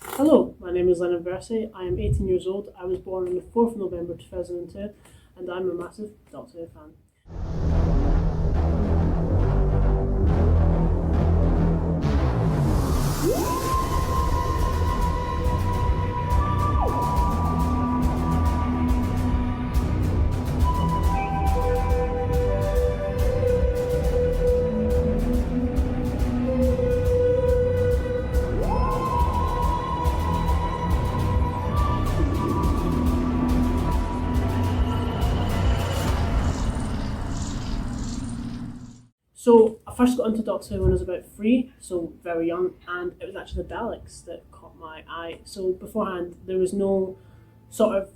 Hello, my name is Lennon Versey. I am 18 years old. I was born on the 4th of November 2002 and I'm a massive Doctor Who fan. So I first got into Doctor Who when I was about 3, so very young, and it was actually the Daleks that caught my eye. So beforehand, there was no sort of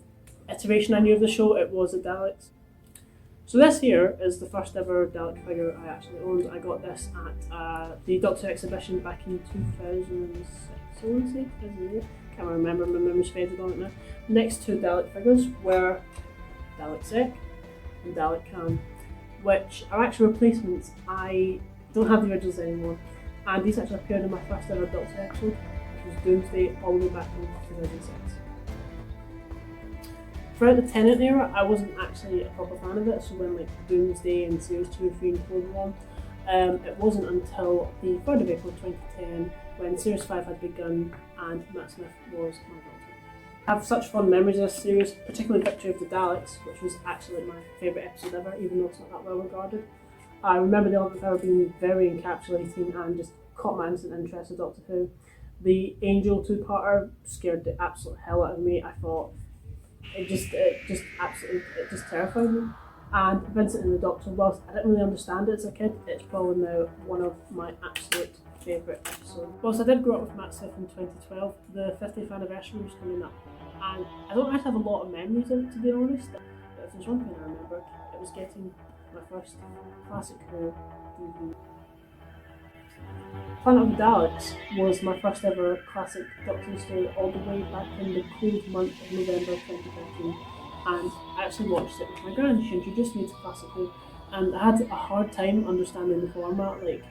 iteration I knew of the show, it was the Daleks. So this here is the first ever Dalek figure I actually owned. I got this at the Doctor Who exhibition back in 2006, I want to say, 2008. Can't remember, my memory's faded on it now. The next two Dalek figures were Dalek Sec and Dalek Khan, which are actual replacements. I don't have the originals anymore, and these actually appeared in my first ever Doctor Who episode, which was Doomsday, all the way back in 2006. Throughout the Tennant era, I wasn't actually a proper fan of it, so when like Doomsday and Series 2, 3 and 4 were on, it wasn't until the 3rd of April 2010 when Series 5 had begun and Matt Smith was my Doctor. I have such fond memories of this series, particularly Victory of the Daleks, which was actually my favourite episode ever, even though it's not that well regarded. I remember the 11th hour being very encapsulating and just caught my instant interest in Doctor Who. The Angel two-parter scared the absolute hell out of me. I thought it just terrified me. And Vincent and the Doctor, whilst I didn't really understand it as a kid, it's probably now one of my absolute favourite episodes. Whilst I did grow up with Matt Smith in 2012, the 50th anniversary was coming up, and I don't actually have a lot of memories of it, to be honest, but if there's one thing I remember, it was getting my first Classic Who DVD. Planet of the Daleks was my first ever classic Doctor Who story, all the way back in the cold month of November 2015, and I actually watched it with my gran. She introduced me to Classic Who, and I had a hard time understanding the format, like,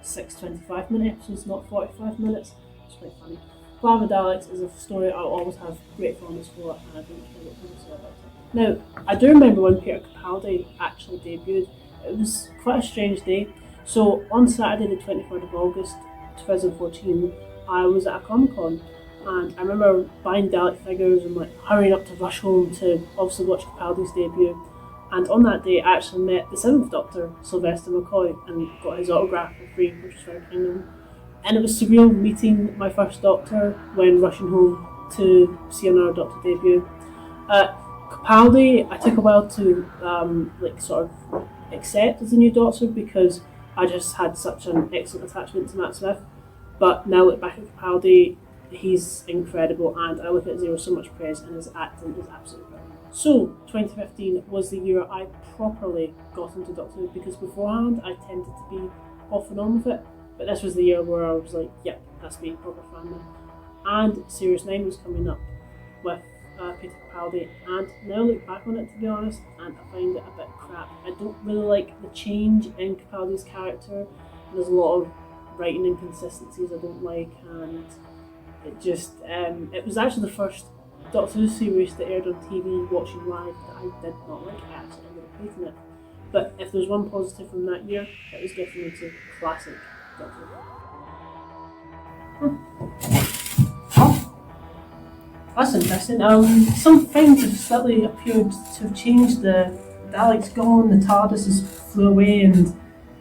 6 25-minute episodes, not 45 minutes. It's quite funny. Planet of the Daleks is a story I'll always have great fondness for, and I don't care what people say about it. Now, I do remember when Peter Capaldi actually debuted. It was quite a strange day. So on Saturday the 23rd of August 2014, I was at a Comic-Con, and I remember buying Dalek figures and like hurrying up to rush home to obviously watch Capaldi's debut. And on that day, I actually met the 7th Doctor, Sylvester McCoy, and got his autograph for free, which was very kind of him. And it was surreal meeting my first Doctor when rushing home to see another Doctor debut. Capaldi, I took a while to sort of accept as a new Doctor because I just had such an excellent attachment to Matt Smith. But now look back at Capaldi, he's incredible, and I look at Zero so much praise, and his acting is absolutely brilliant. So 2015 was the year I properly got into Doctor Who, because beforehand I tended to be off and on with it, but this was the year where I was like, yep, that's me, proper fan now. And Series 9 was coming up with Peter Capaldi, and now I look back on it, to be honest, and I find it a bit crap. I don't really like the change in Capaldi's character. There's a lot of writing inconsistencies I don't like, and it just, it was actually the first Doctor Who series that aired on TV, watching live, that I did not like. I actually ended up hating it. But if there's one positive from that year, it was getting into classic Doctor Who. That's interesting. Some things have slightly appeared to have changed. The Daleks gone, the TARDIS has flew away, and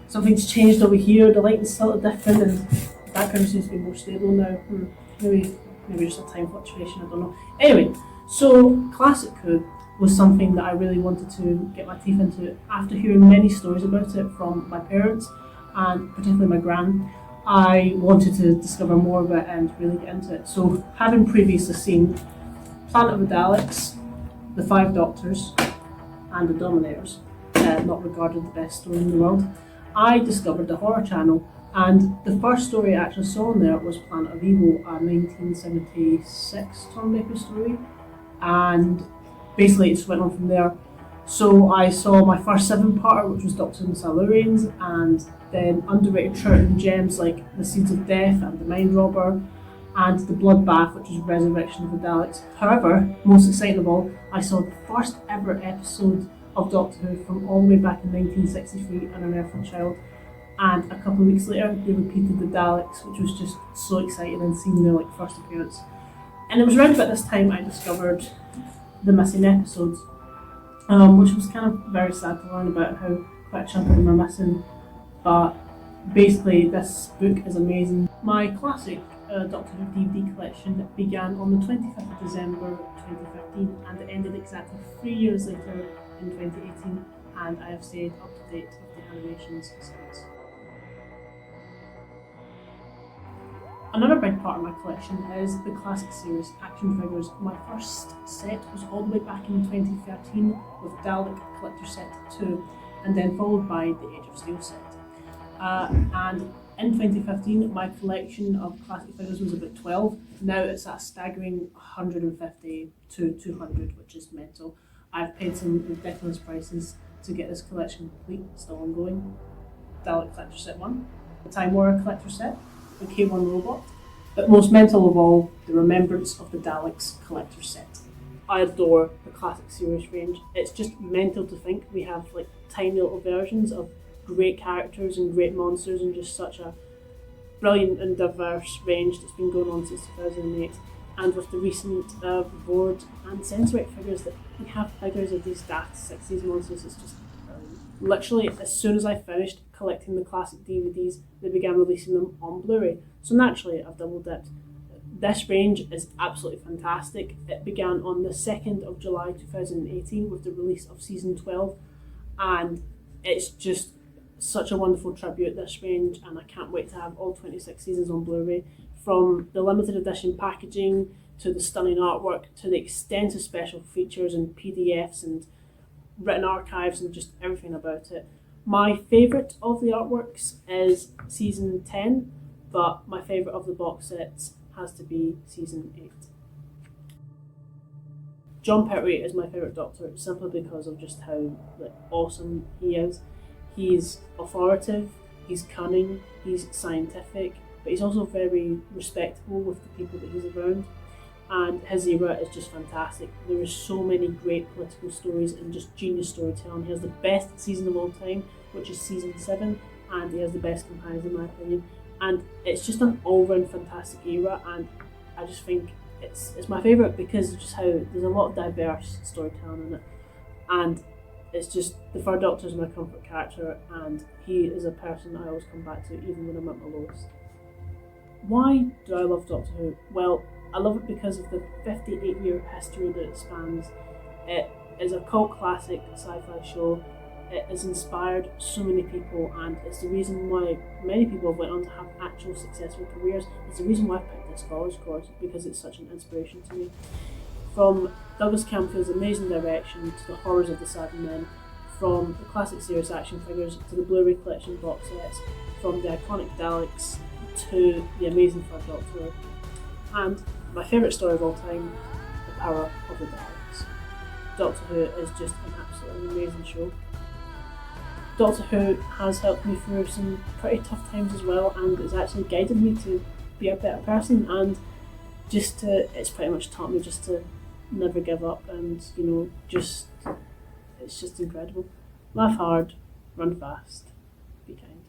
something's changed over here. The lighting's slightly different, and the background seems to be more stable now. Maybe just a time fluctuation, I don't know. Anyway, so Classic Who was something that I really wanted to get my teeth into after hearing many stories about it from my parents, and particularly my gran. I wanted to discover more of it and really get into it. So, having previously seen Planet of the Daleks, the 5 Doctors, and the Dominators, not regarded the best story in the world, I discovered the Horror Channel, and the first story I actually saw on there was Planet of Evil, a 1976 Tom Baker story, and basically it just went on from there. So I saw my first 7-parter, which was Doctor and Silurians, and then underrated treasure gems like The Seeds of Death and The Mind Robber, and The Bloodbath, which was Resurrection of the Daleks. However, most exciting of all, I saw the first ever episode of Doctor Who from all the way back in 1963 and An Earthly Child, and a couple of weeks later they repeated the Daleks, which was just so exciting and seeing their first appearance. And it was around about this time I discovered the missing episodes, which was kind of very sad to learn about how quite a chunk of them are missing. But basically, this book is amazing. My classic Doctor Who DVD collection began on the 25th of December 2015 and it ended exactly 3 years later in 2018, and I have stayed up to date with the animations since. Another big part of my collection is the classic series action figures. My first set was all the way back in 2013 with Dalek Collector Set 2, and then followed by the Age of Steel set. And in 2015, my collection of classic figures was about 12. Now it's at a staggering 150 to 200, which is mental. I've paid some ridiculous prices to get this collection complete, still ongoing. Dalek Collector Set 1, the Time Warrior Collector Set, the K1 Robot, but most mental of all, the Remembrance of the Daleks Collector Set. I adore the classic series range. It's just mental to think we have tiny little versions of great characters and great monsters and just such a brilliant and diverse range that's been going on since 2008. And with the recent board and Sensorite figures, that we have figures of these daft 60s monsters, it's just brilliant. Literally, as soon as I finished collecting the classic DVDs, they began releasing them on Blu-ray. So naturally, I've double dipped. This range is absolutely fantastic. It began on the 2nd of July 2018 with the release of season 12, and it's just such a wonderful tribute, this range, and I can't wait to have all 26 seasons on Blu-ray. From the limited edition packaging to the stunning artwork to the extensive special features and PDFs and written archives and just everything about it. My favourite of the artworks is season 10, but my favourite of the box sets has to be season 8. John Pertwee is my favourite Doctor simply because of just how awesome he is. He's authoritative, he's cunning, he's scientific, but he's also very respectable with the people that he's around. And his era is just fantastic. There are so many great political stories and just genius storytelling. He has the best season of all time, which is season 7, and he has the best companions in my opinion. And it's just an all-round fantastic era, and I just think it's my favourite because of just how there's a lot of diverse storytelling in it. And it's just, the Third Doctor is my comfort character, and he is a person I always come back to even when I'm at my lowest. Why do I love Doctor Who? Well, I love it because of the 58-year history that it spans. It is a cult classic sci-fi show. It has inspired so many people, and it's the reason why many people went on to have actual successful careers. It's the reason why I picked this college course, because it's such an inspiration to me. From Douglas Camfield's amazing direction to the horrors of the Cybermen, from the classic series action figures to the Blu-ray collection box sets, from the iconic Daleks to the amazing Third Doctor, and my favourite story of all time, The Power of the Daleks. Doctor Who is just an absolutely amazing show. Doctor Who has helped me through some pretty tough times as well, and it's actually guided me to be a better person, and it's pretty much taught me just to never give up, and it's just incredible. Laugh hard, run fast, be kind.